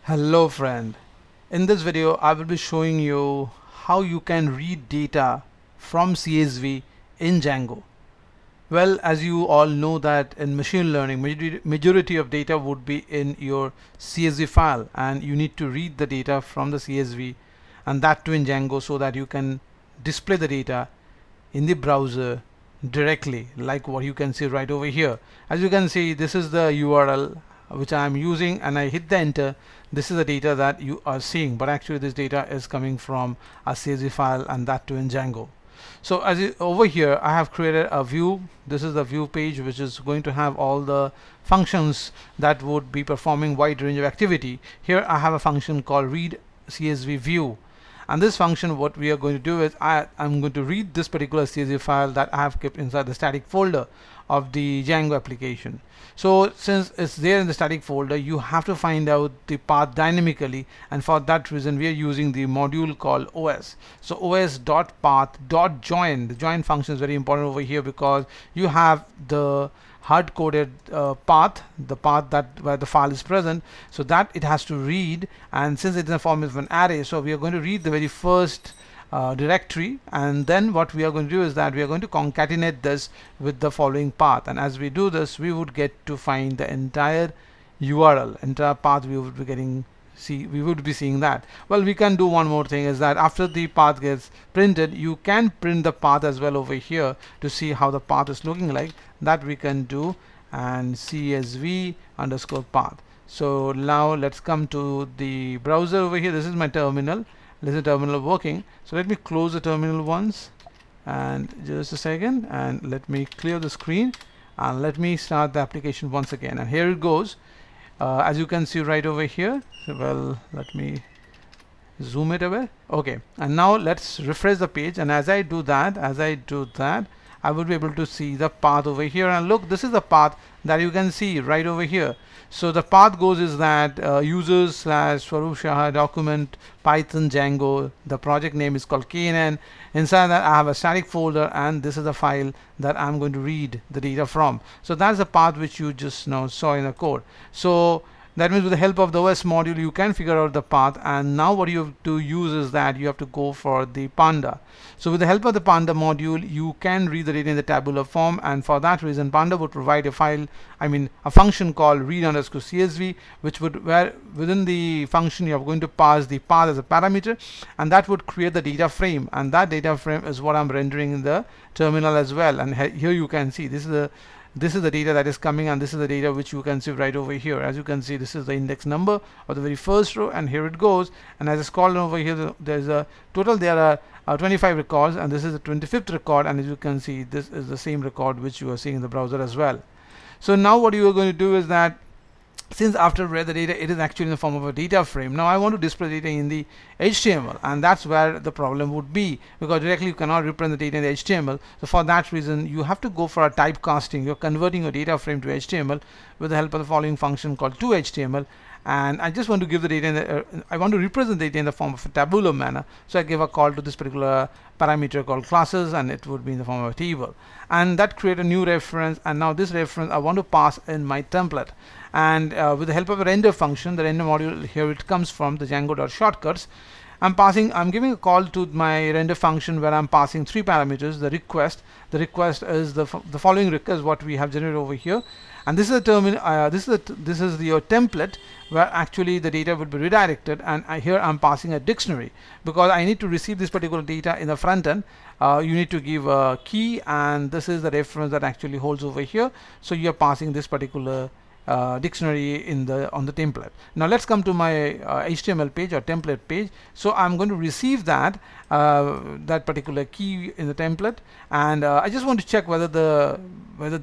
Hello friend, in this video I will be showing you how you can read data from CSV in Django. Well, as you all know that in machine learning majority of data would be in your CSV file, and you need to read the data from the CSV, and that too in Django, so that you can display the data in the browser directly, like what you can see right over here. As you can see, this is the URL which I am using, and I hit the enter. This is the data that you are seeing, but actually this data is coming from a CSV file, and that too in Django. So over here I have created a view. This is the view page, which is going to have all the functions that would be performing wide range of activity. Here I have a function called read CSV view, and this function, what we are going to do is I'm going to read this particular CSV file that I have kept inside the static folder of the Django application. So since it's there in the static folder, you have to find out the path dynamically, and for that reason we are using the module called os. So os.path.join. The join function is very important over here, because you have the hard-coded path, the path that where the file is present, so that it has to read. And since it's in the form of an array, so we are going to read the very first directory, and then what we are going to do is that we are going to concatenate this with the following path, and as we do this we would get to find the entire URL, entire path. We would be getting we would be seeing that. Well, we can do one more thing, is that after the path gets printed, you can print the path as well over here to see how the path is looking like. That we can do, and CSV underscore path. So now let's come to the browser over here. This is my terminal. This is the terminal working. So let me close the terminal once, and just a second, and let me clear the screen, and let me start the application once again, and here it goes. As you can see right over here. Well, let me zoom it away. Okay, and now let's refresh the page, and as I do that I will be able to see the path over here. And look, this is the path that you can see right over here. So the path goes is that users slash Swaroop Shah document Python Django. The project name is called KNN. Inside that I have a static folder, and this is the file that I'm going to read the data from. So that's the path which you just now saw in the code. So that means with the help of the OS module you can figure out the path, and now what you have to use is that you have to go for the Panda. So with the help of the Panda module you can read the data in the tabular form, and for that reason Panda would provide a function called read underscore CSV, which would, where within the function you are going to pass the path as a parameter, and that would create the data frame, and that data frame is what I'm rendering in the terminal as well. And here you can see this is the data that is coming, and this is the data which you can see right over here. As you can see, this is the index number of the very first row, and here it goes. And as I scroll down over here, there's a total, there are 25 records, and this is the 25th record, and as you can see, this is the same record which you are seeing in the browser as well. So now what you are going to do is that, since after read the data, it is actually in the form of a data frame. Now I want to display data in the HTML, and that's where the problem would be, because directly you cannot represent the data in the HTML. So for that reason you have to go for a typecasting. You're converting your data frame to HTML with the help of the following function called toHTML. And I just want to give the data in the, I want to represent the data in the form of a tabular manner. So I give a call to this particular parameter called classes, and it would be in the form of a table, and that create a new reference. And now this reference I want to pass in my template, and with the help of a render function, the render module, here it comes from the Django.shortcuts. I'm giving a call to my render function, where I'm passing three parameters. The request is the following request what we have generated over here, and this is the terminal. This is your template, where actually the data will be redirected, and here I'm passing a dictionary, because I need to receive this particular data in the front end. You need to give a key, and this is the reference that actually holds over here. So you are passing this particular dictionary on the template. Now let's come to my HTML page or template page. So I'm going to receive that particular key in the template, and I just want to check whether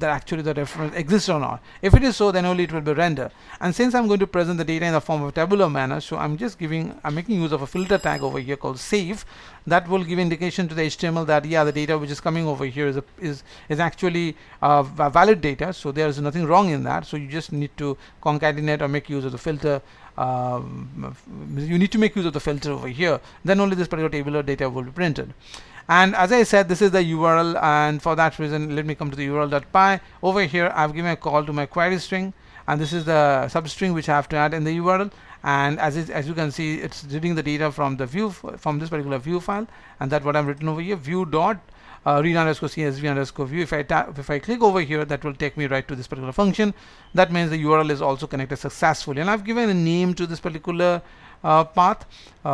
actually the reference exists or not. If it is so, then only it will be rendered. And since I'm going to present the data in the form of a tabular manner, so I'm making use of a filter tag over here called save, that will give indication to the HTML that the data which is coming over here is actually valid data. So there is nothing wrong in that. So you just need to concatenate or make use of the filter. You need to make use of the filter over here, then only this particular tabular data will be printed. And as I said, this is the URL, and for that reason let me come to the url.py. Over here I've given a call to my query string. and this is the substring which I have to add in the URL. And as you can see, it's reading the data from the view, from this particular view file, and that's what I've written over here, view dot read underscore CSV underscore view. If I click over here, that will take me right to this particular function. That means the URL is also connected successfully, and I've given a name to this particular path.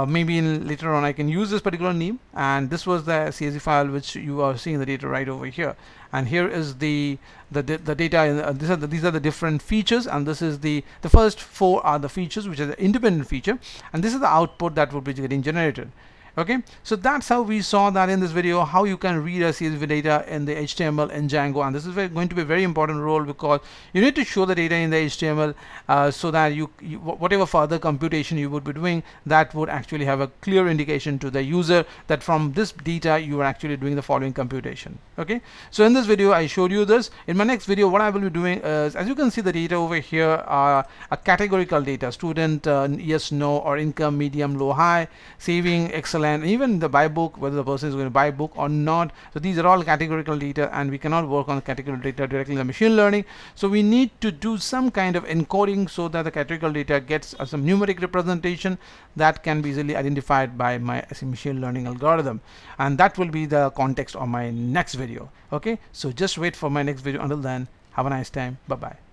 Maybe later on I can use this particular name, and this was the CSV file which you are seeing the data right over here. And here is the data. These are the different features, and this is the first 4 are the features, which is the independent feature, and this is the output that will be getting generated. Okay, so that's how we saw that in this video, how you can read a CSV data in the HTML in Django. And this is going to be a very important role, because you need to show the data in the HTML so that you whatever further computation you would be doing, that would actually have a clear indication to the user that from this data you are actually doing the following computation. Okay, so in this video I showed you this. In my next video, what I will be doing is, as you can see, the data over here are a categorical data: student, yes, no, or income, medium, low, high, saving, excellent, and even the buy book, whether the person is going to buy book or not. So these are all categorical data, and we cannot work on categorical data directly in the machine learning. So we need to do some kind of encoding so that the categorical data gets some numeric representation that can be easily identified by my machine learning algorithm. And that will be the context of my next video. Okay, so just wait for my next video. Until then, have a nice time. Bye bye.